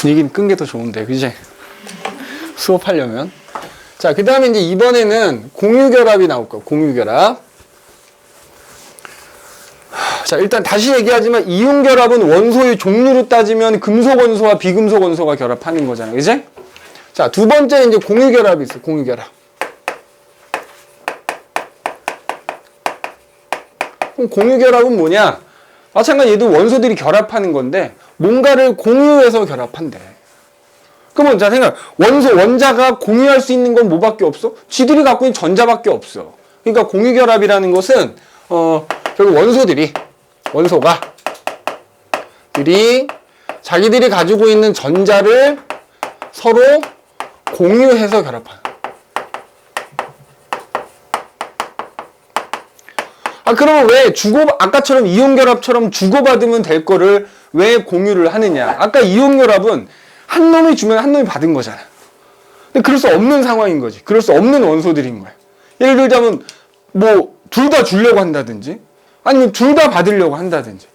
분위기 끈 게 더 좋은데, 그지? 수업하려면. 자, 그 다음에 이제 이번에는 공유결합이 나올 거야. 공유결합. 자, 일단 다시 얘기하지만 이온결합은 원소의 종류로 따지면 금속 원소와 비금속 원소가 결합하는 거잖아. 그지? 자, 두 번째 이제 공유결합이 있어. 공유결합. 그럼 공유결합은 뭐냐? 마찬가지 얘도 원소들이 결합하는 건데 뭔가를 공유해서 결합한대. 그러면 자 생각, 원자가 공유할 수 있는 건 뭐밖에 없어? 지들이 갖고 있는 전자밖에 없어. 그러니까 공유결합이라는 것은 결국 원소가 자기들이 가지고 있는 전자를 서로 공유해서 결합하는. 그러면 왜 아까처럼 이온결합처럼 주고받으면 될 거를 왜 공유를 하느냐? 아까 이온결합은 한 놈이 주면 한 놈이 받은 거잖아. 근데 그럴 수 없는 상황인 거지. 그럴 수 없는 원소들인 거야. 예를 들자면 뭐 둘 다 주려고 한다든지 아니면 둘 다 받으려고 한다든지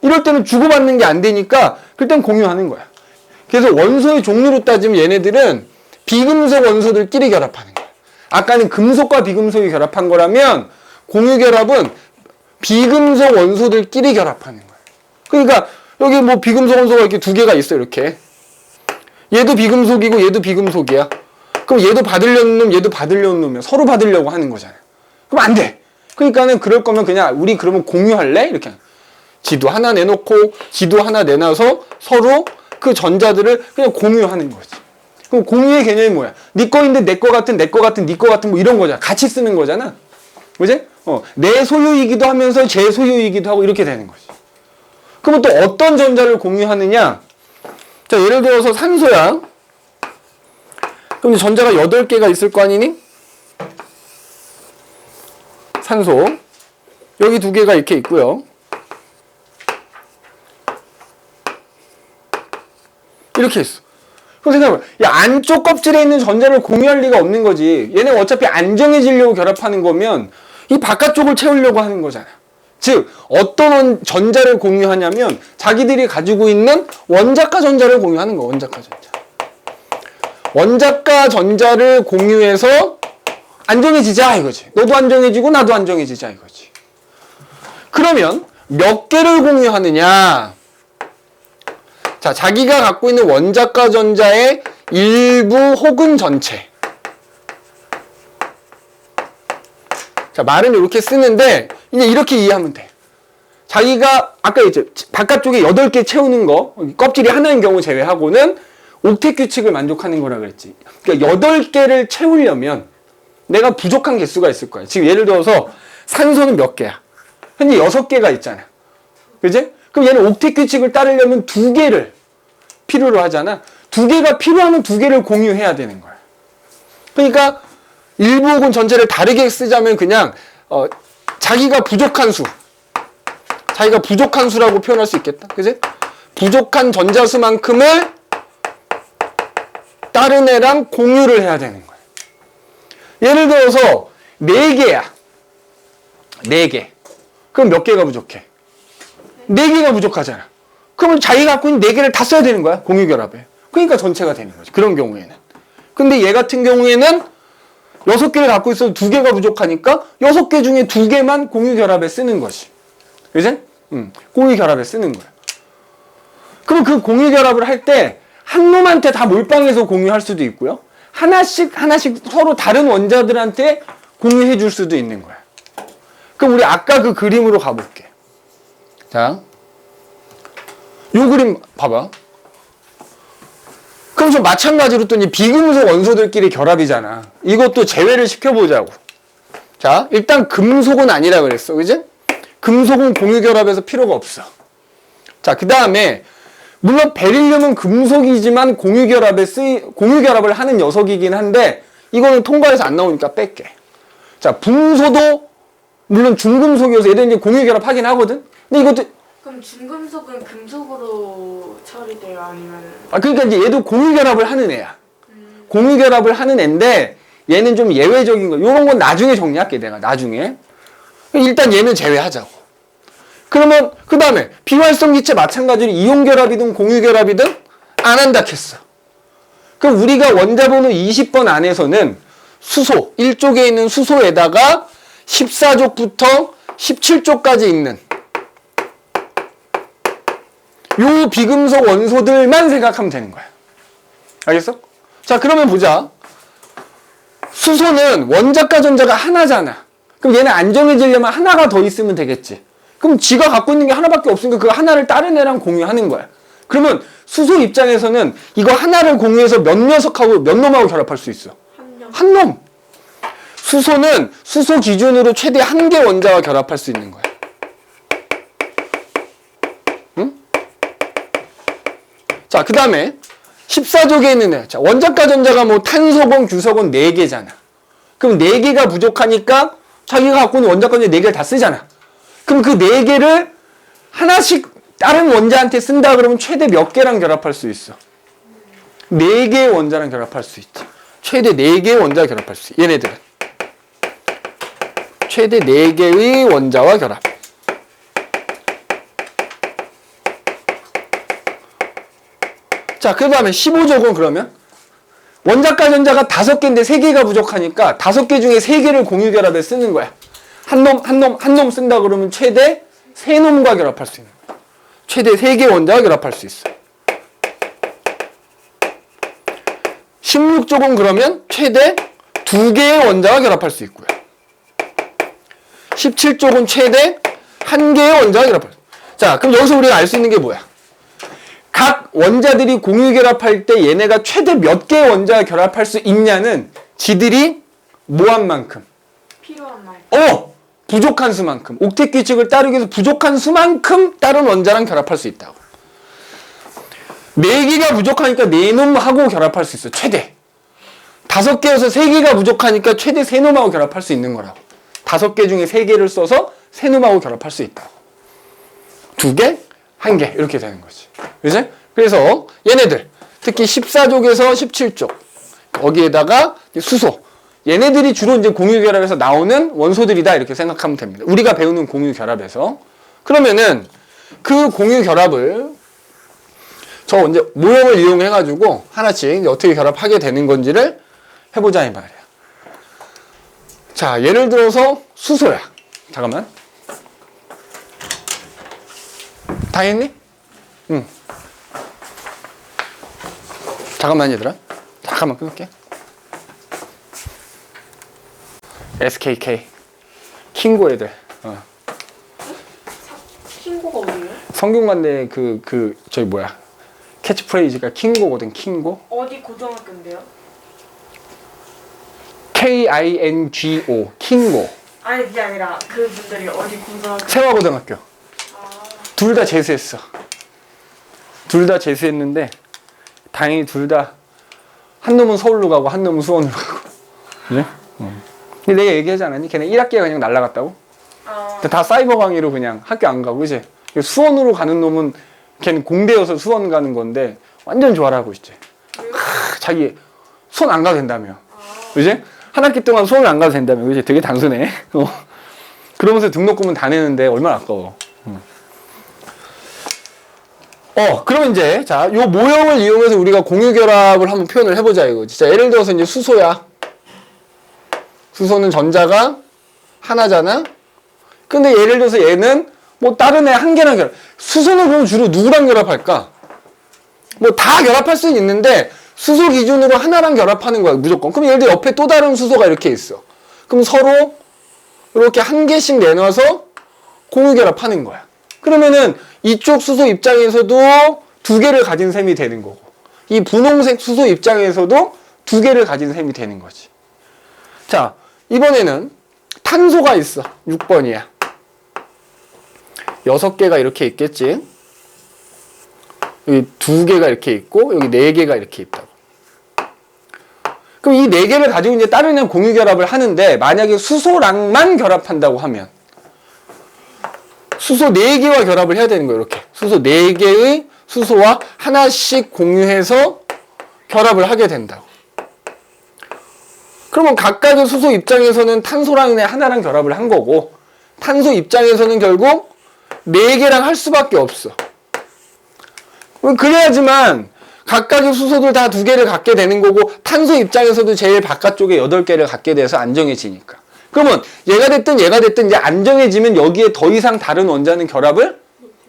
이럴 때는 주고받는 게 안 되니까 그땐 공유하는 거야. 그래서 원소의 종류로 따지면 얘네들은 비금속 원소들끼리 결합하는 거야. 아까는 금속과 비금속이 결합한 거라면 공유결합은 비금속 원소들끼리 결합하는 거야. 그러니까 여기 뭐 비금속 원소가 이렇게 두 개가 있어. 이렇게 얘도 비금속이고 얘도 비금속이야. 그럼 얘도 받으려는 놈 얘도 받으려는 놈이야. 서로 받으려고 하는 거잖아. 그럼 안 돼. 그러니까는 그럴 거면 그냥 우리 그러면 공유할래? 이렇게 지도 하나 내놓고 지도 하나 내놔서 서로 그 전자들을 그냥 공유하는 거지. 그럼 공유의 개념이 뭐야? 네 거인데 내 거 같은 네 거 같은 네 거 같은 뭐 이런 거잖아. 같이 쓰는 거잖아. 그지? 내 소유이기도 하면서 제 소유이기도 하고 이렇게 되는 거지. 그러면 또 어떤 전자를 공유하느냐? 자, 예를 들어서 산소야. 그럼 전자가 8개가 있을 거 아니니? 산소. 여기 2개가 이렇게 있고요. 이렇게 있어. 그럼 생각해봐. 야, 안쪽 껍질에 있는 전자를 공유할 리가 없는 거지. 얘네 어차피 안정해지려고 결합하는 거면 이 바깥쪽을 채우려고 하는 거잖아. 즉 어떤 전자를 공유하냐면 자기들이 가지고 있는 원자가 전자를 공유하는 거. 원자가 전자. 원자가 전자를 공유해서 안정해지자 이거지. 너도 안정해지고 나도 안정해지자 이거지. 그러면 몇 개를 공유하느냐? 자, 자기가 갖고 있는 원자가 전자의 일부 혹은 전체. 자, 말은 이렇게 쓰는데 이제 이렇게 이해하면 돼. 자기가 아까 이제 바깥쪽에 8개 채우는 거, 껍질이 하나인 경우 제외하고는 옥텟 규칙을 만족하는 거라 그랬지. 그러니까 8개를 채우려면 내가 부족한 개수가 있을 거야. 지금 예를 들어서 산소는 몇 개야? 현재 6개가 있잖아. 그지? 그럼 얘는 옥텟 규칙을 따르려면 2개를 필요로 하잖아. 2개가 필요하면 2개를 공유해야 되는 거야. 그러니까 일부 혹은 전체를 다르게 쓰자면 그냥 자기가 부족한 수라고 표현할 수 있겠다. 그지? 부족한 전자수만큼을 다른 애랑 공유를 해야 되는 거야. 예를 들어서 4개야. 4개. 그럼 몇 개가 부족해? 4개가 부족하잖아. 그러면 자기가 갖고 있는 4개를 다 써야 되는 거야. 공유결합에. 그러니까 전체가 되는 거지. 그런 경우에는. 근데 얘 같은 경우에는 6개를 갖고 있어도 2개가 부족하니까 6개 중에 2개만 공유결합에 쓰는 것이. 그지? 공유결합에 쓰는 거야. 그럼 그 공유결합을 할 때 한 놈한테 다 몰빵해서 공유할 수도 있고요. 하나씩 서로 다른 원자들한테 공유해 줄 수도 있는 거야. 그럼 우리 아까 그 그림으로 가볼게. 자, 요 그림 봐봐. 그럼 좀 마찬가지로 또 이 비금속 원소들끼리 결합이잖아. 이것도 제외를 시켜보자고. 자, 일단 금속은 아니라 그랬어. 그지? 금속은 공유결합에서 필요가 없어. 자, 그 다음에 물론 베릴륨은 금속이지만 공유결합을 하는 녀석이긴 한데 이거는 통과해서 안 나오니까 뺄게. 자, 붕소도 물론 중금속이어서 얘들 이제 공유결합하긴 하거든. 근데 이것도 그럼 중금속은 금속으로 처리돼요? 아니면? 그러니까 이제 얘도 공유결합을 하는 애야. 공유결합을 하는 애인데 얘는 좀 예외적인 거. 요런 건 나중에 정리할게 내가 나중에. 일단 얘는 제외하자고. 그러면 그 다음에 비활성 기체 마찬가지로 이온결합이든 공유결합이든 안 한다 했어. 그럼 우리가 원자번호 20번 안에서는 수소, 1족에 있는 수소에다가 14족부터 17족까지 있는 요 비금속 원소들만 생각하면 되는 거야. 알겠어? 자, 그러면 보자. 수소는 원자과 전자가 하나잖아. 그럼 얘는 안 정해지려면 하나가 더 있으면 되겠지. 그럼 지가 갖고 있는 게 하나밖에 없으니까 그 하나를 다른 애랑 공유하는 거야. 그러면 수소 입장에서는 이거 하나를 공유해서 몇 녀석하고 몇 놈하고 결합할 수 있어? 한 놈. 수소는 수소 기준으로 최대 한 개 원자와 결합할 수 있는 거야. 응? 자, 그 다음에 14족에 있는 애. 자, 원자과 전자가 뭐 탄소건, 규소건 4개잖아. 그럼 4개가 부족하니까 자기가 갖고 있는 원자과 전자 4개를 다 쓰잖아. 그럼 그 4개를 하나씩 다른 원자한테 쓴다 그러면 최대 몇 개랑 결합할 수 있어? 4개의 원자랑 결합할 수 있지. 최대 4개의 원자와 결합할 수 있어. 얘네들은. 최대 4개의 원자와 결합. 자, 그 다음에 15족은 그러면 원자과 전자가 5개인데 3개가 부족하니까 5개 중에 3개를 공유 결합에 쓰는 거야. 한 놈 쓴다 그러면 최대 3놈과 결합할 수 있는 거야. 최대 3개 원자와 결합할 수 있어. 16족은 그러면 최대 2개의 원자와 결합할 수 있고요. 17족은 최대 1개의 원자와 결합할 수 있어. 자, 그럼 여기서 우리가 알 수 있는 게 뭐야? 각 원자들이 공유 결합할 때 얘네가 최대 몇 개의 원자와 결합할 수 있냐는 지들이 뭐한 만큼? 필요한 만큼. 부족한 수만큼. 옥텟 규칙을 따르기 위해서 부족한 수만큼 다른 원자랑 결합할 수 있다고. 4개가 부족하니까 4놈하고 결합할 수 있어. 최대. 5개여서 3개가 부족하니까 최대 3놈하고 결합할 수 있는 거라고. 5개 중에 3개를 써서 3놈하고 결합할 수 있다고. 2개, 1개 이렇게 되는 거지. 그치? 그래서 얘네들 특히 14족에서 17족 거기에다가 수소 얘네들이 주로 이제 공유 결합에서 나오는 원소들이다 이렇게 생각하면 됩니다. 우리가 배우는 공유 결합에서 그러면은 그 공유 결합을 저 이제 모형을 이용해 가지고 하나씩 이제 어떻게 결합하게 되는 건지를 해보자 이 말이야. 자, 예를 들어서 수소야. 잠깐만. 다 했니? 응. 잠깐만 얘들아. 잠깐만 끊을게. SKK 킹고 애들. 킹고가 어디예요? 성균관대 저기 뭐야 캐치프레이즈가 킹고거든. 킹고. 어디 고등학교인데요? KINGO 킹고. 아니 그게 아니라 그 분들이 어디 고등학교? 세화고등학교. 둘 다 재수했어. 둘 다 재수했는데 다행히 둘 다 한 놈은 서울로 가고 한 놈은 수원으로 가고. 그래? 근데 내가 얘기하지 않았니? 걔네 1학기가 그냥 날라갔다고? 다 사이버 강의로 그냥 학교 안 가고, 그지? 수원으로 가는 놈은 걔는 공대여서 수원 가는 건데 완전 좋아하고 있지. 자기 수원 안 가도 된다며. 그지? 한 학기 동안 수원을 안 가도 된다며. 그지? 되게 단순해. 그러면서 등록금은 다 내는데 얼마나 아까워. 그러면 이제, 자, 요 모형을 이용해서 우리가 공유결합을 한번 표현을 해보자, 이거. 진짜 예를 들어서 이제 수소야. 수소는 전자가 하나잖아? 근데 예를 들어서 얘는 뭐 다른 애 한 개랑 결합. 수소는 그럼 주로 누구랑 결합할까? 뭐 다 결합할 수는 있는데, 수소 기준으로 하나랑 결합하는 거야, 무조건. 그럼 예를 들어 옆에 또 다른 수소가 이렇게 있어. 그럼 서로 이렇게 한 개씩 내놔서 공유결합하는 거야. 그러면은 이쪽 수소 입장에서도 2개를 가진 셈이 되는 거고 이 분홍색 수소 입장에서도 2개를 가진 셈이 되는 거지. 자, 이번에는 탄소가 있어. 6번이야. 6개가 이렇게 있겠지. 여기 2개가 이렇게 있고 여기 4개가 이렇게 있다고. 그럼 이 4개를 가지고 이제 다른 애 공유결합을 하는데 만약에 수소랑만 결합한다고 하면 수소 4개와 결합을 해야 되는 거예요. 이렇게 수소 4개의 수소와 하나씩 공유해서 결합을 하게 된다고. 그러면 각각의 수소 입장에서는 탄소랑 하나랑 결합을 한 거고 탄소 입장에서는 결국 4개랑 할 수밖에 없어. 그래야지만 각각의 수소들 다 2개를 갖게 되는 거고 탄소 입장에서도 제일 바깥쪽에 8개를 갖게 돼서 안정해지니까. 그러면 얘가 됐든 이제 안정해지면 여기에 더 이상 다른 원자는 결합을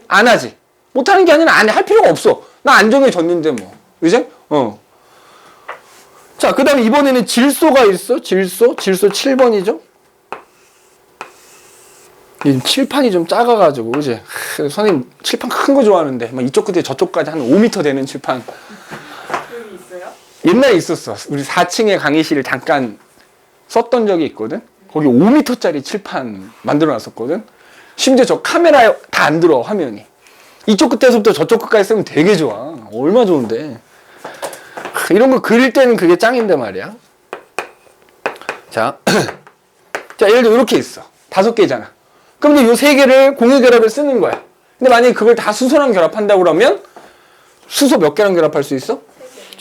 안 하지. 못하는 게 아니라 안 할 필요가 없어. 나 안정해졌는데 뭐. 그지? 자, 그 다음에 이번에는 질소가 있어. 질소 7번이죠. 이 칠판이 좀 작아가지고, 그지? 선생님 칠판 큰 거 좋아하는데, 막 이쪽 끝에 저쪽까지 한 5m 되는 칠판. 여기 있어요? 옛날에 있었어. 우리 4층에 강의실을 잠깐 썼던 적이 있거든. 거기 5m짜리 칠판 만들어 놨었거든. 심지어 저 카메라에 다 안 들어, 화면이. 이쪽 끝에서부터 저쪽 끝까지 쓰면 되게 좋아. 얼마 좋은데. 이런 거 그릴 때는 그게 짱인데 말이야. 자, 자, 예를 들어 이렇게 있어. 5개잖아. 그럼 이제 요 3개를 공유 결합을 쓰는 거야. 근데 만약에 그걸 다 수소랑 결합한다고 그러면 수소 몇 개랑 결합할 수 있어?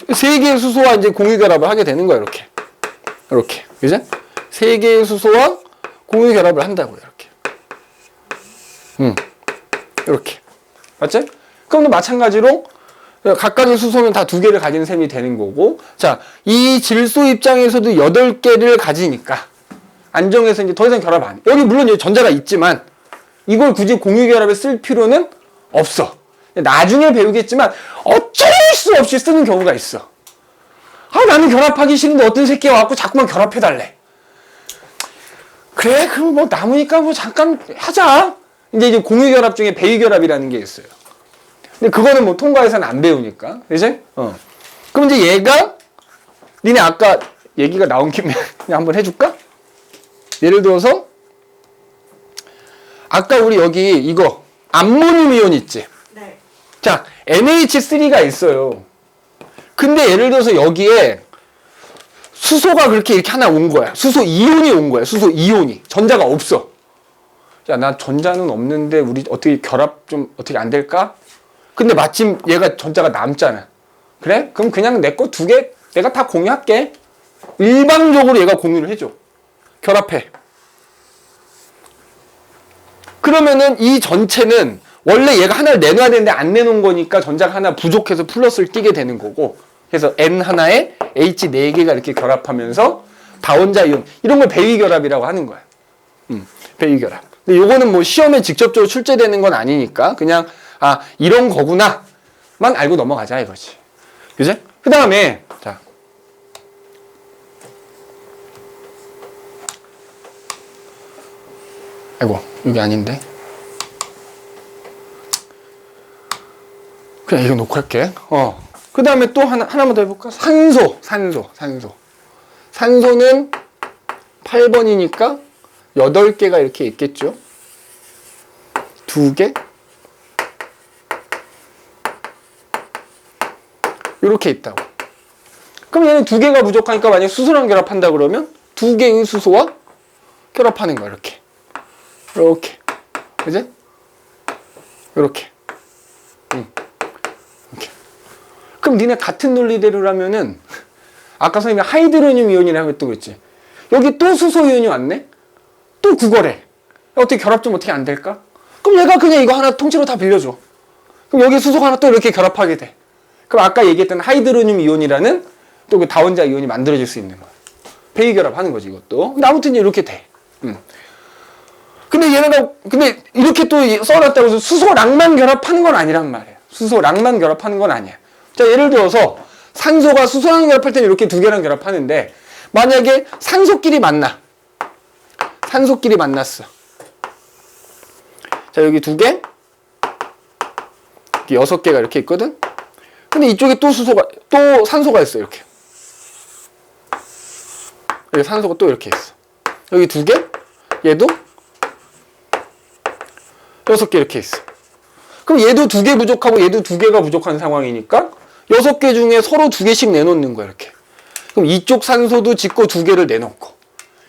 3개의 수소와 이제 공유 결합을 하게 되는 거야, 이렇게. 이렇게. 그죠? 3개의 수소와 공유 결합을 한다고요, 이렇게. 이렇게. 맞지? 그럼 마찬가지로 각각의 수소는 다 2개를 가진 셈이 되는 거고, 자, 이 질소 입장에서도 8개를 가지니까 안정해서 이제 더 이상 결합 안 해. 여기 물론 여기 전자가 있지만 이걸 굳이 공유 결합에 쓸 필요는 없어. 나중에 배우겠지만 어쩔 수 없이 쓰는 경우가 있어. 아, 나는 결합하기 싫은데 어떤 새끼가 와갖고 자꾸만 결합해달래. 그래, 그럼 뭐 남으니까 뭐 잠깐 하자. 이제 공유 결합 중에 배유 결합이라는 게 있어요. 근데 그거는 뭐 통과해서는 안 배우니까. 그지? 그럼 이제 얘가, 니네 아까 얘기가 나온 김에 그냥 한번 해줄까? 예를 들어서, 아까 우리 여기 이거, 암모늄 이온 있지? 네. 자, NH3가 있어요. 근데 예를 들어서 여기에 수소가 그렇게 이렇게 하나 온 거야. 수소 이온이 온 거야. 수소 이온이. 전자가 없어. 야, 나 전자는 없는데 우리 어떻게 결합 좀 어떻게 안 될까? 근데 마침 얘가 전자가 남잖아. 그래? 그럼 그냥 내 거 2개 내가 다 공유할게. 일방적으로 얘가 공유를 해줘. 결합해. 그러면은 이 전체는 원래 얘가 하나를 내놔야 되는데 안 내놓은 거니까 전자가 하나 부족해서 플러스를 띄게 되는 거고, 그래서 N 하나에 H 4개가 이렇게 결합하면서 다원자 이온, 이런 걸 배위결합이라고 하는 거야. 배위결합. 근데 요거는 뭐 시험에 직접적으로 출제되는 건 아니니까 그냥 아, 이런 거구나만 알고 넘어가자 이거지. 그지? 그 다음에 자, 아이고 여기 아닌데. 그냥 이거 놓고 할게. 그 다음에 또 하나만 더 해볼까? 산소는 8번이니까 8개가 이렇게 있겠죠. 2개. 이렇게 있다고. 그럼 얘는 2개가 부족하니까 만약에 수소랑 결합한다 그러면 2개의 수소와 결합하는 거야, 이렇게. 이렇게. 그지? 이렇게. 이렇게. 그럼 니네 같은 논리대로라면은 아까 선생님이 하이드로늄 이온이라고 했던 거 있지. 여기 또 수소 이온이 왔네? 또 그거래. 어떻게 결합 좀 어떻게 안 될까? 그럼 얘가 그냥 이거 하나 통째로 다 빌려줘. 그럼 여기 수소가 하나 또 이렇게 결합하게 돼. 그럼 아까 얘기했던 하이드로늄 이온이라는 또 그 다원자 이온이 만들어질 수 있는 거야. 배기결합하는 거지, 이것도. 근데 아무튼 이렇게 돼. 근데 근데 이렇게 또 써놨다고 해서 수소랑만 결합하는 건 아니란 말이야. 수소랑만 결합하는 건 아니야. 자, 예를 들어서 산소가 수소랑 결합할 때는 이렇게 2개랑 결합하는데 만약에 산소끼리 만나. 산소끼리 만났어. 자, 여기 2개, 여기 6개가 이렇게 있거든? 근데 이쪽에 또 산소가 있어, 이렇게. 여기 산소가 또 이렇게 있어. 여기 2개, 얘도 6개 이렇게 있어. 그럼 얘도 2개 부족하고 얘도 2개가 부족한 상황이니까 6개 중에 서로 2개씩 내놓는 거야, 이렇게. 그럼 이쪽 산소도 지 거 2개를 내놓고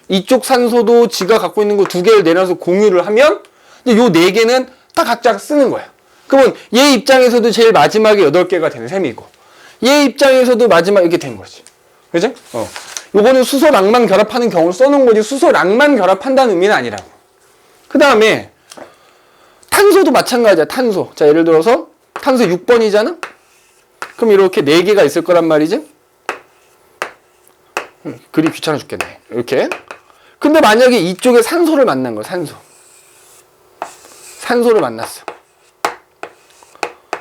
이쪽 산소도 지가 갖고 있는 거 2개를 내놔서 공유를 하면 이제 요 4개는 다 각자 쓰는 거야. 그러면 얘 입장에서도 제일 마지막에 8개가 된 셈이고 얘 입장에서도 마지막 이렇게 된 거지. 그죠? 요거는 수소랑만 결합하는 경우를 써놓은 거지 수소랑만 결합한다는 의미는 아니라고. 그 다음에 탄소도 마찬가지야. 탄소. 자, 예를 들어서 탄소 6번이잖아? 그럼 이렇게 4개가 있을 거란 말이지? 그리 귀찮아 죽겠네. 이렇게. 근데 만약에 이쪽에 산소를 만난 거야, 산소. 산소를 만났어.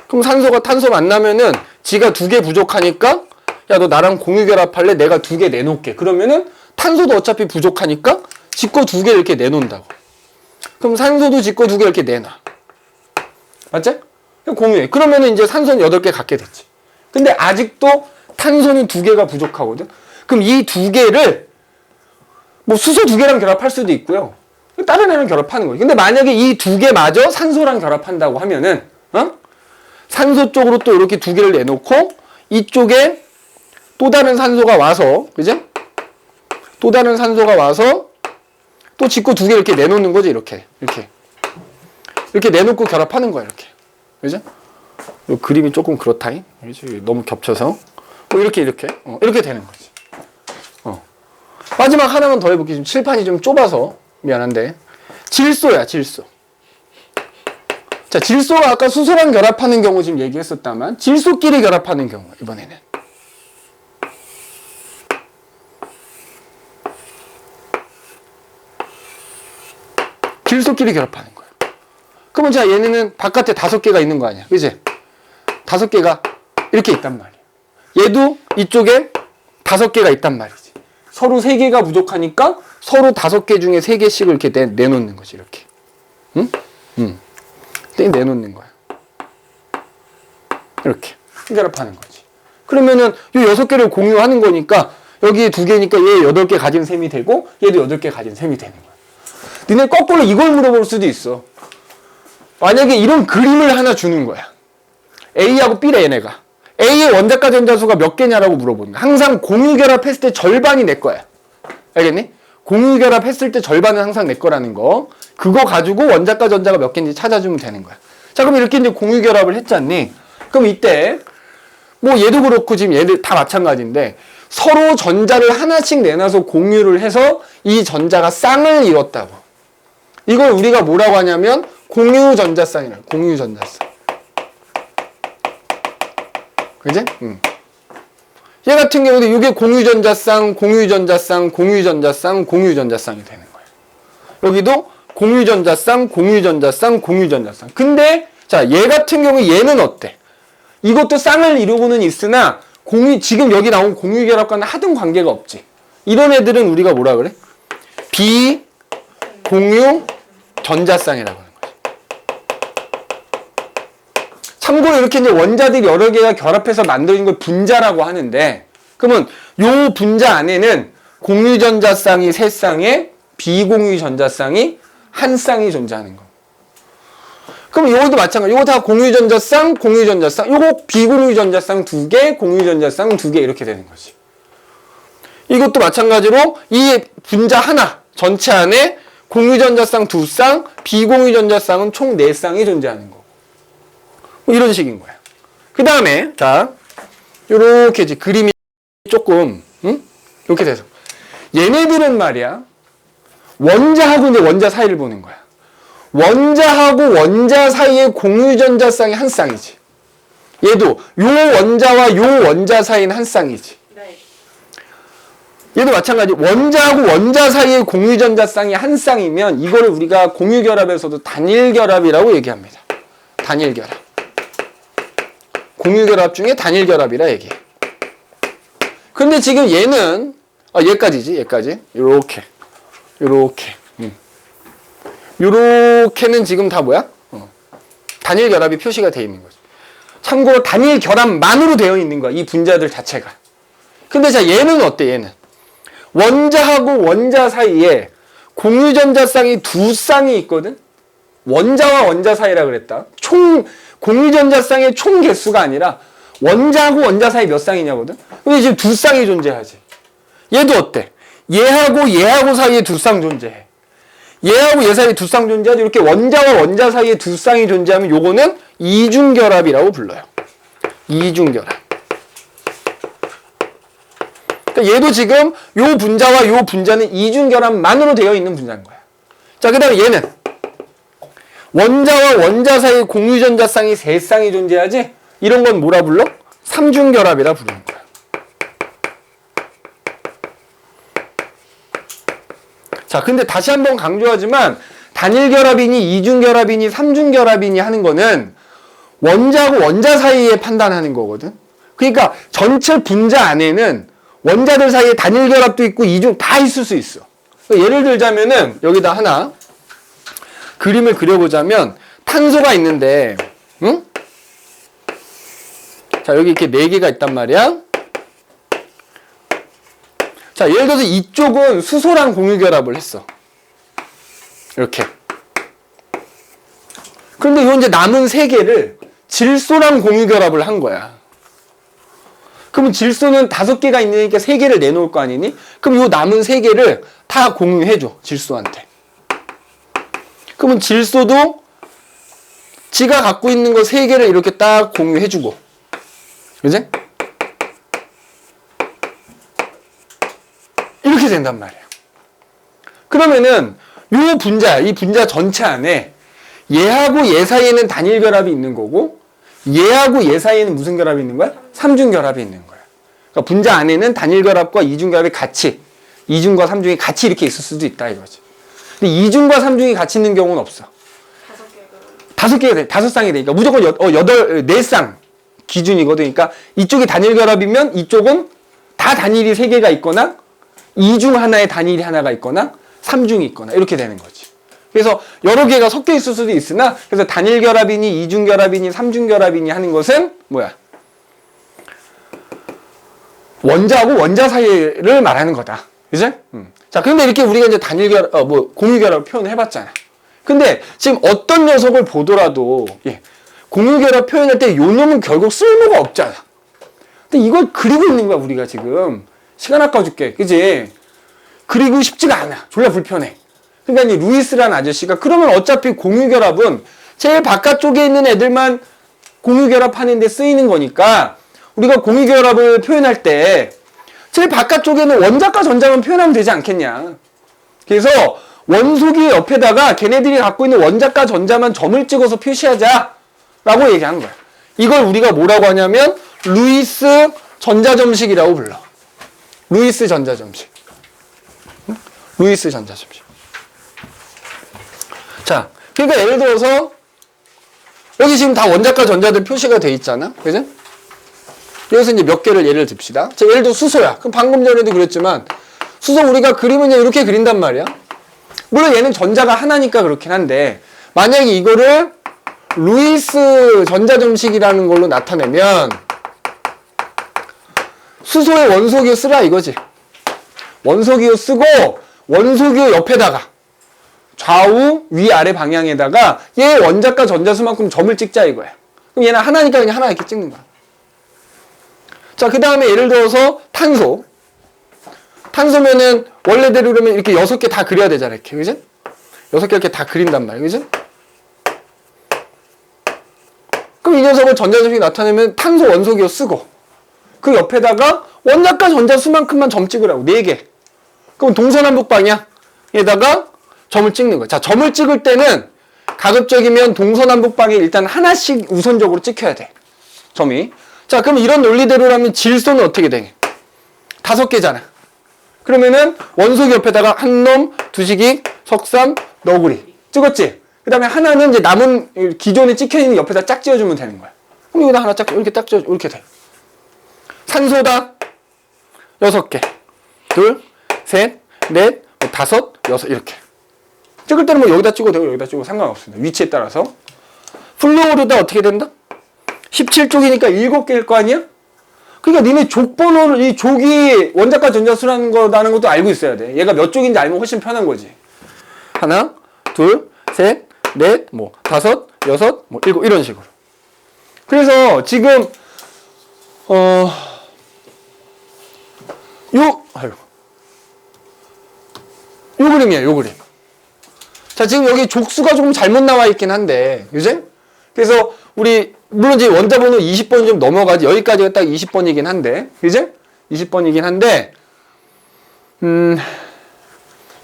그럼 산소가 탄소 만나면은 지가 2개 부족하니까 야, 너 나랑 공유결합할래? 내가 2개 내놓을게. 그러면은 탄소도 어차피 부족하니까 지 거 2개 이렇게 내놓는다고. 그럼 산소도 지 거 2개 이렇게 내놔. 맞지? 공유해. 그러면은 이제 산소는 8개 갖게 됐지. 근데 아직도 탄소는 2개가 부족하거든. 그럼 이 2개를 뭐 수소 2개랑 결합할 수도 있고요. 다른 애랑 결합하는 거예요. 근데 만약에 이 2개마저 산소랑 결합한다고 하면은 산소 쪽으로 또 이렇게 2개를 내놓고 이쪽에 또 다른 산소가 와서, 그죠? 또 다른 산소가 와서 또 짓고 2개 이렇게 내놓는 거지, 이렇게. 이렇게 내놓고 결합하는 거야, 이렇게. 그죠? 이 그림이 조금 그렇다잉. 그치? 너무 겹쳐서. 뭐 이렇게 되는 거지. 마지막 하나만 더 해볼게. 지금 칠판이 좀 좁아서 미안한데. 질소야, 질소. 자, 질소가 아까 수소랑 결합하는 경우 지금 얘기했었다만 질소끼리 결합하는 경우 이번에는 질소끼리 결합하는 거예요. 그러면 자, 얘네는 바깥에 5개가 있는 거 아니야, 그지? 5개가 이렇게 있단 말이야. 얘도 이쪽에 5개가 있단 말이지. 서로 3개가 부족하니까 서로 5개 중에 3개씩을 이렇게 내놓는 거지, 이렇게. 응? 내놓는 거야. 이렇게. 결합하는 거지. 그러면은 이 6개를 공유하는 거니까 여기 2개니까 얘 8개 가진 셈이 되고 얘도 8개 가진 셈이 되는 거야. 니네 거꾸로 이걸 물어볼 수도 있어. 만약에 이런 그림을 하나 주는 거야. A하고 B래, 얘네가. A의 원자가 전자수가 몇 개냐라고 물어보는 거야. 항상 공유결합했을 때 절반이 내 거야. 알겠니? 공유결합했을 때 절반은 항상 내 거라는 거. 그거 가지고 원자가 전자가 몇 개인지 찾아주면 되는 거야. 자, 그럼 이렇게 이제 공유결합을 했잖니? 그럼 이때 뭐 얘도 그렇고 지금 얘들 다 마찬가지인데 서로 전자를 하나씩 내놔서 공유를 해서 이 전자가 쌍을 이뤘다고. 이걸 우리가 뭐라고 하냐면 공유전자쌍이라고. 공유전자쌍. 그지? 얘 같은 경우도 이게 공유전자쌍, 공유전자쌍, 공유전자쌍, 공유전자쌍이 되는 거예요. 여기도 공유전자쌍, 공유전자쌍, 공유전자쌍. 근데 자, 얘 같은 경우 얘는 어때? 이것도 쌍을 이루고는 있으나 지금 여기 나온 공유결합과는 하등 관계가 없지. 이런 애들은 우리가 뭐라 그래? 비공유전자쌍이라고 하는 거지. 참고로 이렇게 이제 원자들이 여러 개가 결합해서 만들어진 걸 분자라고 하는데, 그러면 요 분자 안에는 공유전자쌍이 3쌍에 비공유전자쌍이 1쌍이 존재하는 거. 그럼 요것도 마찬가지. 요거 다 공유전자쌍, 공유전자쌍. 요거 비공유전자쌍 2개, 공유전자쌍 2개 이렇게 되는 거지. 이것도 마찬가지로 이 분자 하나 전체 안에 공유전자쌍 2쌍, 비공유전자쌍은 총 4쌍이 존재하는 거. 뭐 이런 식인 거야. 그 다음에 자, 요렇게 이제 그림이 조금 이렇게 돼서 얘네들은 말이야 원자하고 이제 원자 사이를 보는 거야. 원자하고 원자 사이의 공유전자쌍이 1쌍이지. 얘도 요 원자와 요 원자 사이는 1쌍이지. 네. 얘도 마찬가지. 원자하고 원자 사이의 공유전자쌍이 1쌍이면 이거를 우리가 공유결합에서도 단일결합이라고 얘기합니다. 단일결합. 공유결합 중에 단일결합이라 얘기해. 근데 지금 얘는 얘까지지, 얘까지. 요렇게는 지금 다 뭐야? 단일결합이 표시가 되어 있는 거지. 참고로 단일결합만으로 되어 있는 거야, 이 분자들 자체가. 근데 자, 얘는 어때, 얘는? 원자하고 원자 사이에 공유전자쌍이 2쌍이 있거든? 원자와 원자 사이라 그랬다. 공유전자쌍의 총 개수가 아니라 원자하고 원자 사이 몇 쌍이냐거든? 근데 지금 2쌍이 존재하지. 얘도 어때? 얘하고 사이에 2쌍 존재해. 얘하고 얘 사이에 2쌍 존재하지. 이렇게 원자와 원자 사이에 2쌍이 존재하면 요거는 이중결합이라고 불러요. 이중결합. 그러니까 얘도 지금 요 분자와 요 분자는 이중결합만으로 되어 있는 분자인 거야. 자, 그 다음에 얘는 원자와 원자 사이에 공유전자쌍이 3쌍이 존재하지? 이런 건 뭐라 불러? 삼중결합이라 부르는 거야. 자, 근데 다시 한번 강조하지만 단일결합이니 이중결합이니 삼중결합이니 하는 거는 원자하고 원자 사이에 판단하는 거거든. 그러니까 전체 분자 안에는 원자들 사이에 단일결합도 있고 이중 다 있을 수 있어. 그러니까 예를 들자면은 여기다 하나 그림을 그려보자면 탄소가 있는데, 응? 자, 여기 이렇게 4개가 있단 말이야. 자, 예를 들어서 이쪽은 수소랑 공유결합을 했어. 이렇게. 그런데 요 이제 남은 3개를 질소랑 공유결합을 한 거야. 그러면 질소는 5개가 있으니까 3개를 내놓을 거 아니니? 그럼 요 남은 3개를 다 공유해줘, 질소한테. 그러면 질소도 지가 갖고 있는 거 3개를 이렇게 딱 공유해주고. 그지? 이렇게 된단 말이에요. 그러면은 요 분자, 이 분자 전체 안에 얘하고 얘 사이에는 단일 결합이 있는 거고 얘하고 얘 사이에는 무슨 결합이 있는 거야? 삼중 결합이 있는 거야. 그러니까 분자 안에는 단일 결합과 이중 결합이 같이, 이중과 삼중이 같이 이렇게 있을 수도 있다 이거지. 근데 이중과 삼중이 같이 있는 경우는 없어. 5개가 돼. 5쌍이 되니까 무조건 4쌍 기준이거든. 그러니까 이쪽이 단일 결합이면 이쪽은 다 단일이 3개가 있거나 이중 하나에 단일이 하나가 있거나 삼중이 있거나 이렇게 되는 거지. 그래서 여러 개가 섞여 있을 수도 있으나 그래서 단일 결합이니 이중 결합이니 삼중 결합이니 하는 것은 뭐야? 원자하고 원자 사이를 말하는 거다. 그지? 자, 그런데 이렇게 우리가 이제 단일 결합, 공유 결합을 표현을 해봤잖아. 근데 지금 어떤 녀석을 보더라도 공유 결합 표현할 때 요 놈은 결국 쓸모가 없잖아. 근데 이걸 그리고 있는 거야 우리가 지금. 시간 아까워 줄게. 그지? 그리고 싶지가 않아. 졸라 불편해. 그러니까 이 루이스라는 아저씨가 그러면 어차피 공유결합은 제일 바깥쪽에 있는 애들만 공유결합하는 데 쓰이는 거니까 우리가 공유결합을 표현할 때 제일 바깥쪽에는 원자과 전자만 표현하면 되지 않겠냐. 그래서 원소기 옆에다가 걔네들이 갖고 있는 원자과 전자만 점을 찍어서 표시하자 라고 얘기한 거야. 이걸 우리가 뭐라고 하냐면 루이스 전자점식이라고 불러. 루이스 전자점식. 루이스 전자점식. 자, 그러니까 예를 들어서 여기 지금 다 원자과 전자들 표시가 돼 있잖아. 그죠? 여기서 이제 몇 개를 예를 듭시다. 자, 예를 들어 수소야. 그럼 방금 전에도 그랬지만 수소 우리가 그림은 이렇게 그린단 말이야. 물론 얘는 전자가 하나니까 그렇긴 한데 만약에 이거를 루이스 전자점식이라는 걸로 나타내면 수소의 원소기호 쓰라 이거지. 원소기호 쓰고 원소기호 옆에다가 좌우 위아래 방향에다가 얘 원자과 전자수만큼 점을 찍자 이거야. 그럼 얘는 하나니까 그냥 하나 이렇게 찍는 거야. 자, 그 다음에 예를 들어서 탄소. 탄소면은 원래대로 그러면 이렇게 6개 다 그려야 되잖아 이렇게. 그지? 6개 이렇게 다 그린단 말이야. 그지? 그럼 이 녀석을 전자점식이 나타내면 탄소 원소기호 쓰고 그 옆에다가 원자과 전자수만큼만 점 찍으라고. 4개. 그럼 동서남북 방향에다가 점을 찍는 거야. 자, 점을 찍을 때는 가급적이면 동서남북 방에 일단 하나씩 우선적으로 찍혀야 돼. 점이. 자, 그럼 이런 논리대로라면 질소는 어떻게 돼? 5개잖아. 그러면은 원소기 옆에다가 한놈, 두식이, 석삼, 너구리. 찍었지? 그 다음에 하나는 이제 남은 기존에 찍혀있는 옆에다 짝 지어주면 되는 거야. 그럼 여기다 하나 짝, 이렇게 딱 지어줘. 이렇게 돼. 산소다. 6개. 2, 셋, 넷, 5, 6, 이렇게. 찍을 때는 뭐 여기다 찍어도 되고 여기다 찍어도 상관없습니다. 위치에 따라서. 플루오르다 어떻게 된다? 17족이니까 7개일 거 아니야? 그러니까 니네 족번호를, 이 족이 원자과 전자수라는 거라는 것도 알고 있어야 돼. 얘가 몇 족인지 알면 훨씬 편한 거지. 하나, 둘, 셋, 넷, 5, 6, 7, 이런 식으로. 그래서 지금 요 그림이야, 요 그림. 자, 지금 여기 족수가 조금 잘못 나와 있긴 한데, 그지? 그래서 우리 물론 이제 원자 번호 20번이 좀 넘어가지. 여기까지가 딱 20번이긴 한데, 그지? 20번이긴 한데,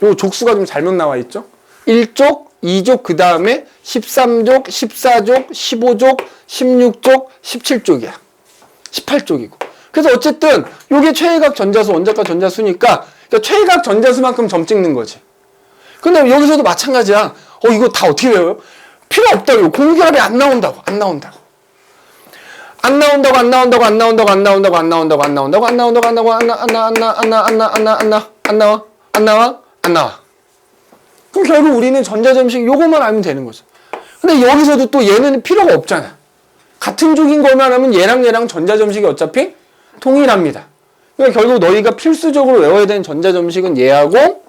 요 족수가 좀 잘못 나와 있죠? 1족, 2족, 그 다음에 13족, 14족, 15족, 16족, 17족이야. 18쪽이고. 그래서 어쨌든 요게 최외각 전자수, 원자가 전자수니까 그러니까 최외각 전자수만큼 점 찍는 거지. 근데 여기서도 마찬가지야. 이거 다 어떻게 외워요? 필요 없다고. 공유결합이 안 나온다고. 안 나와. 그럼 결국 우리는 전자점식 요것만 알면 되는 거죠. 근데 여기서도 또 얘는 필요가 없잖아. 같은 쪽인 것만 하면 얘랑 전자점식이 어차피 동일합니다. 그러니까 결국 너희가 필수적으로 외워야 되는 전자점식은 얘하고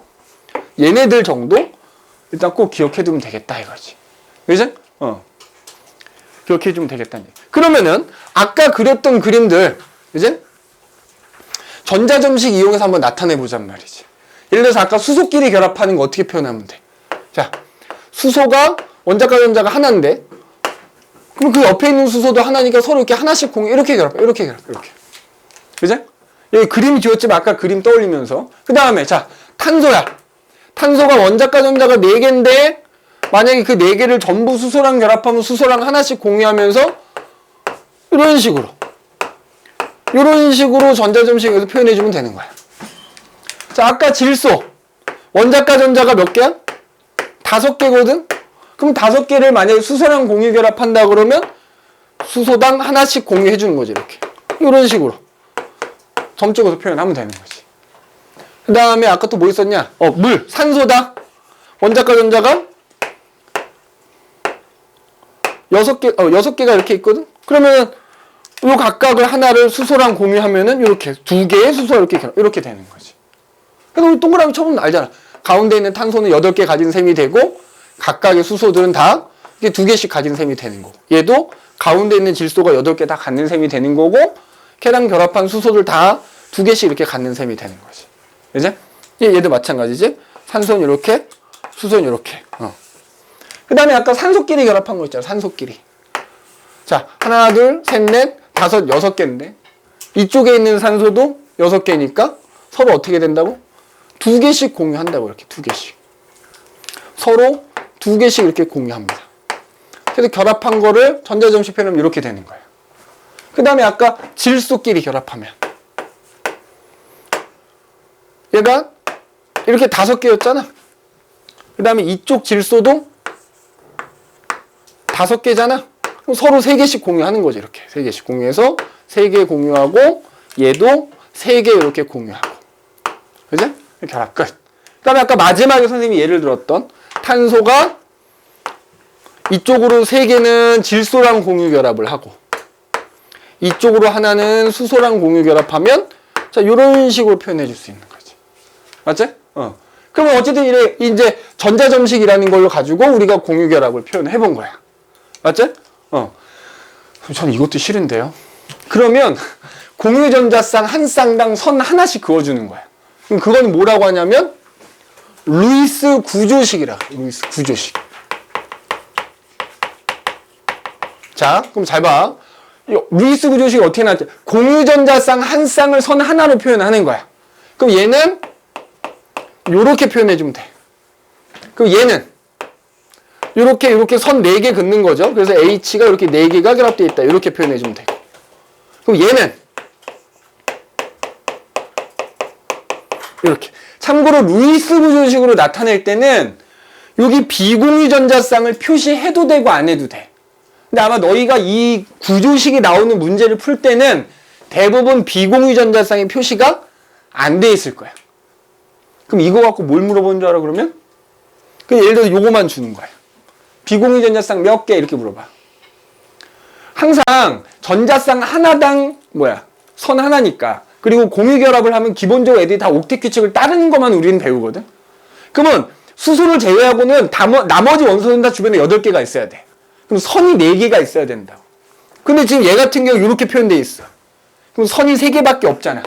얘네들 정도 일단 꼭 기억해두면 되겠다 이거지. 그지? 기억해주면 되겠다는 얘기. 그러면은 아까 그렸던 그림들 이제 전자점식 이용해서 한번 나타내보잔 말이지. 예를 들어서 아까 수소끼리 결합하는 거 어떻게 표현하면 돼? 자, 수소가 원자과 전자가 하나인데 그럼 그 옆에 있는 수소도 하나니까 서로 이렇게 하나씩 공유 이렇게 결합해. 이렇게. 그지? 여기 그림 지웠지만 아까 그림 떠올리면서 그 다음에 자, 탄소야. 탄소가 원자과 전자가 4개인데 만약에 그 4개를 전부 수소랑 결합하면 수소랑 하나씩 공유하면서 이런 식으로 전자점식에서 표현해주면 되는 거야. 자, 아까 질소 원자과 전자가 몇 개야? 5개거든? 그럼 5개를 만약에 수소랑 공유 결합한다 그러면 수소당 하나씩 공유해주는 거지. 이렇게 이런 식으로 점 찍어서 표현하면 되는 거지. 그 다음에 아까 또 뭐 있었냐? 물, 산소다. 원자과 전자가 6개가 이렇게 있거든? 그러면 요 각각을 하나를 수소랑 공유하면은 이렇게 2개의 수소가 이렇게 되는 거지. 그래서 우리 동그라미 쳐보면 알잖아. 가운데 있는 탄소는 8개 가진 셈이 되고 각각의 수소들은 다 이게 2개씩 가진 셈이 되는 거고 얘도 가운데 있는 질소가 8개 다 갖는 셈이 되는 거고 걔랑 결합한 수소들 다 2개씩 이렇게 갖는 셈이 되는 거지. 그지? 얘도 마찬가지지. 산소는 이렇게, 수소는 이렇게. 그 다음에 아까 산소끼리 결합한 거 있잖아. 산소끼리. 자, 하나, 둘, 셋, 넷, 다섯, 6개인데 이쪽에 있는 산소도 6개니까 서로 어떻게 된다고? 2개씩 공유한다고. 이렇게 2개씩. 서로 2개씩 이렇게 공유합니다. 그래서 결합한 거를 전자점식 표현하면 이렇게 되는 거예요. 그 다음에 아까 질소끼리 결합하면 얘가 이렇게 5개였잖아. 그 다음에 이쪽 질소도 5개잖아. 그럼 서로 3개씩 공유하는 거지. 이렇게 3개씩 공유해서 3개 공유하고 얘도 3개 이렇게 공유하고. 그지? 결합 끝. 그 다음에 아까 마지막에 선생님이 예를 들었던 탄소가 이쪽으로 3개는 질소랑 공유 결합을 하고 이쪽으로 하나는 수소랑 공유 결합하면 자, 이런 식으로 표현해 줄 수 있는 거지. 맞지? 그러면 어쨌든 이제 전자점식이라는 걸로 가지고 우리가 공유 결합을 표현해 본 거야. 맞지? 저는 이것도 싫은데요. 그러면 공유 전자쌍 한 쌍당 선 하나씩 그어주는 거야. 그럼 그건 뭐라고 하냐면 루이스 구조식이라. 루이스 구조식. 자, 그럼 잘 봐. 루이스 구조식이 어떻게 나왔지? 공유 전자쌍 한 쌍을 선 하나로 표현하는 거야. 그럼 얘는 요렇게 표현해주면 돼. 그럼 얘는 요렇게 선 4개 긋는 거죠. 그래서 H가 이렇게 4개가 결합되어 있다. 이렇게 표현해주면 되고. 그럼 얘는 이렇게. 참고로 루이스 구조식으로 나타낼 때는 여기 비공유 전자쌍을 표시해도 되고 안 해도 돼. 근데 아마 너희가 이 구조식이 나오는 문제를 풀 때는 대부분 비공유 전자쌍의 표시가 안 돼 있을 거야. 그럼 이거 갖고 뭘 물어보는 줄 알아 그러면? 예를 들어서 요거만 주는 거야. 비공유 전자쌍 몇 개 이렇게 물어봐. 항상 전자쌍 하나당 선 하나니까. 그리고 공유 결합을 하면 기본적으로 애들이 다 옥텟 규칙을 따르는 것만 우리는 배우거든. 그러면 수소를 제외하고는 나머지 원소는 다 주변에 8개가 있어야 돼. 그럼 선이 4개가 있어야 된다고. 근데 지금 얘 같은 경우 이렇게 표현되어 있어. 그럼 선이 3개밖에 없잖아.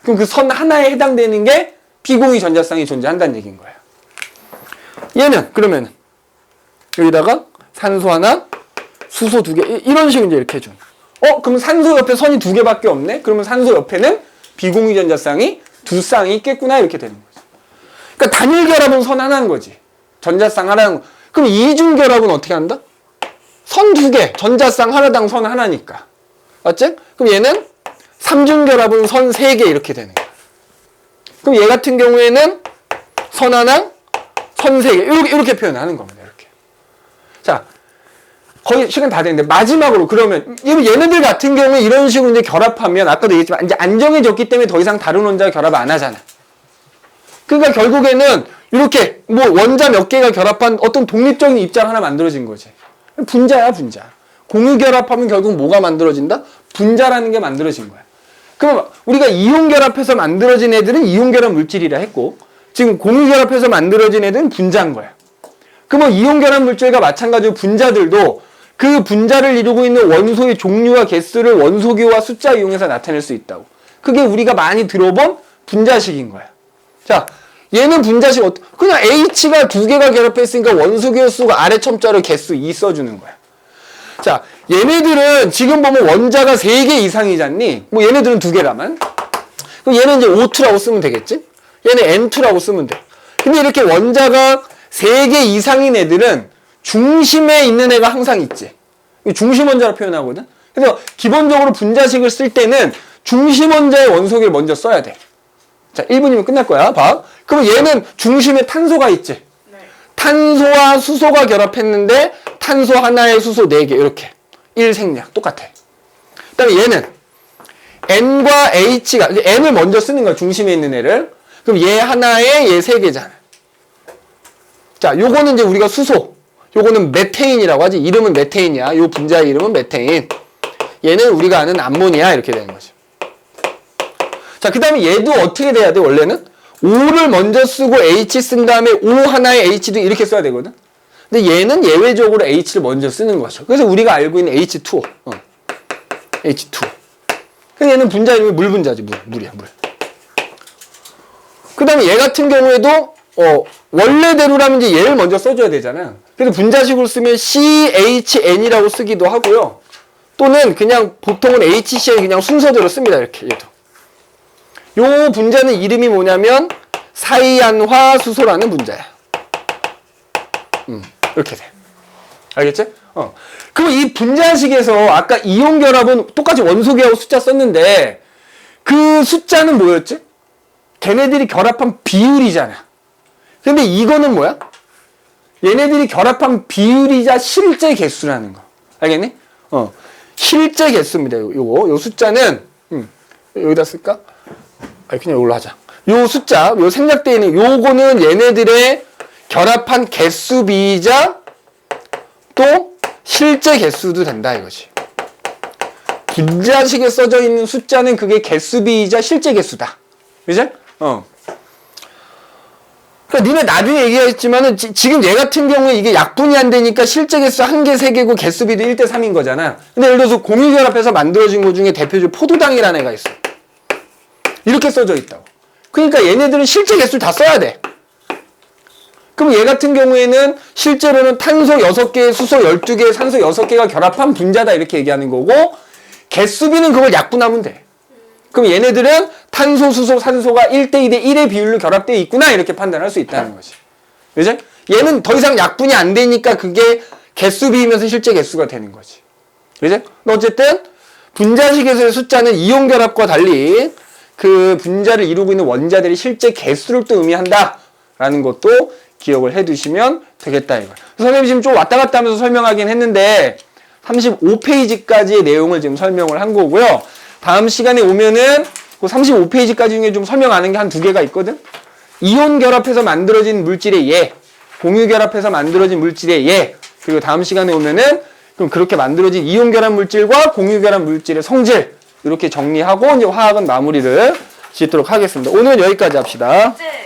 그럼 그 선 하나에 해당되는 게 비공유 전자쌍이 존재한다는 얘기인 거야. 얘는 그러면 여기다가 산소 하나, 수소 2개 이런 식으로 이제 이렇게 해줘. 그럼 산소 옆에 선이 2개밖에 없네? 그러면 산소 옆에는 비공유 전자쌍이 2쌍이 있겠구나 이렇게 되는 거지. 그러니까 단일 결합은 선 하나인 거지. 전자쌍 하나인 거. 그럼 이중 결합은 어떻게 한다? 선 2개, 전자쌍 하나당 선 하나니까. 맞지? 그럼 얘는 삼중결합은 선 3개 이렇게 되는 거야. 그럼 얘 같은 경우에는 선 하나, 선 3개 이렇게 표현하는 겁니다. 이렇게. 자, 거의 시간 다 됐는데 마지막으로 그러면 얘네들 같은 경우에 이런 식으로 이제 결합하면 아까도 얘기했지만 이제 안정해졌기 때문에 더 이상 다른 원자가 결합 안 하잖아. 그러니까 결국에는 이렇게 뭐 원자 몇 개가 결합한 어떤 독립적인 입자가 하나 만들어진 거지. 분자야, 분자. 공유 결합하면 결국 뭐가 만들어진다? 분자라는 게 만들어진 거야. 그럼 우리가 이온 결합해서 만들어진 애들은 이온 결합 물질이라 했고 지금 공유 결합해서 만들어진 애들은 분자인 거야. 그러면 이온 결합 물질과 마찬가지로 분자들도 그 분자를 이루고 있는 원소의 종류와 개수를 원소기호와 숫자 이용해서 나타낼 수 있다고. 그게 우리가 많이 들어본 분자식인 거야. 자, 얘는 분자식 그냥 H가 2개가 결합했으니까 원소기호 수가 아래 첨자로 개수 2 써주는 거야. 자, 얘네들은 지금 보면 원자가 3개 이상이잖니? 뭐 얘네들은 2개라만. 그럼 얘는 이제 O2라고 쓰면 되겠지? 얘는 N2라고 쓰면 돼. 근데 이렇게 원자가 3개 이상인 애들은 중심에 있는 애가 항상 있지. 중심 원자로 표현하거든. 그래서 기본적으로 분자식을 쓸 때는 중심 원자의 원소기를 먼저 써야 돼. 자, 1분이면 끝날 거야. 봐. 그럼 얘는 중심에 탄소가 있지. 네. 탄소와 수소가 결합했는데 탄소 하나에 수소 4개 이렇게 1생략 똑같아. 그 다음에 얘는 N과 H가 N을 먼저 쓰는 거야. 중심에 있는 애를. 그럼 얘 하나에 얘 3개잖아. 자, 요거는 이제 우리가 수소. 요거는 메테인이라고 하지. 이름은 메테인이야. 요 분자의 이름은 메테인. 얘는 우리가 아는 암모니아 이렇게 되는 거지. 자, 그 다음에 얘도 어떻게 돼야 돼, 원래는? O를 먼저 쓰고 H 쓴 다음에 O 하나에 H도 이렇게 써야 되거든? 근데 얘는 예외적으로 H를 먼저 쓰는 거죠. 그래서 우리가 알고 있는 H2O. H2O. 그래서 얘는 분자 이름이 물 분자지, 물이야, 물. 그 다음에 얘 같은 경우에도, 원래대로라면 이제 얘를 먼저 써줘야 되잖아. 그래서 분자식으로 쓰면 CHN이라고 쓰기도 하고요. 또는 그냥 보통은 HCl 그냥 순서대로 씁니다, 이렇게, 얘도. 요 분자는 이름이 뭐냐면 사이안화 수소라는 분자야. 이렇게 돼. 알겠지? 그럼 이 분자식에서 아까 이온 결합은 똑같이 원소기하고 숫자 썼는데 그 숫자는 뭐였지? 걔네들이 결합한 비율이잖아. 근데 이거는 뭐야? 얘네들이 결합한 비율이자 실제 개수라는 거. 알겠니? 실제 개수입니다. 요 숫자는 여기다 쓸까? 아니, 그냥 이걸로 하자. 요 숫자, 요 생략되어 있는 요거는 얘네들의 결합한 개수비이자 또 실제 개수도 된다 이거지. 분자식에 써져 있는 숫자는 그게 개수비이자 실제 개수다. 그지? 그러니까 니네 나중에 얘기했지만은 지금 얘 같은 경우에 이게 약분이 안 되니까 실제 개수 1개, 3개고 개수비도 1대3인 거잖아. 근데 예를 들어서 공유결합해서 만들어진 것 중에 대표적으로 포도당이라는 애가 있어. 이렇게 써져 있다고. 그러니까 얘네들은 실제 개수를 다 써야 돼. 그럼 얘 같은 경우에는 실제로는 탄소 6개, 수소 12개, 산소 6개가 결합한 분자다 이렇게 얘기하는 거고 개수비는 그걸 약분하면 돼. 그럼 얘네들은 탄소, 수소, 산소가 1대2대 1의 비율로 결합되어 있구나 이렇게 판단할 수 있다는 거지. 그죠? 얘는 더 이상 약분이 안 되니까 그게 개수비이면서 실제 개수가 되는 거지. 그죠? 어쨌든 분자식에서의 숫자는 이온 결합과 달리 그 분자를 이루고 있는 원자들이 실제 개수를 또 의미한다라는 것도 기억을 해두시면 되겠다 이거. 선생님이 지금 좀 왔다 갔다 하면서 설명하긴 했는데 35페이지까지의 내용을 지금 설명을 한 거고요. 다음 시간에 오면은 그 35페이지까지 중에 좀 설명하는 게 한 2개가 있거든. 이온 결합해서 만들어진 물질의 예, 공유 결합해서 만들어진 물질의 예, 그리고 다음 시간에 오면은 그럼 그렇게 만들어진 이온 결합 물질과 공유 결합 물질의 성질 이렇게 정리하고 이제 화학은 마무리를 짓도록 하겠습니다. 오늘은 여기까지 합시다. 네.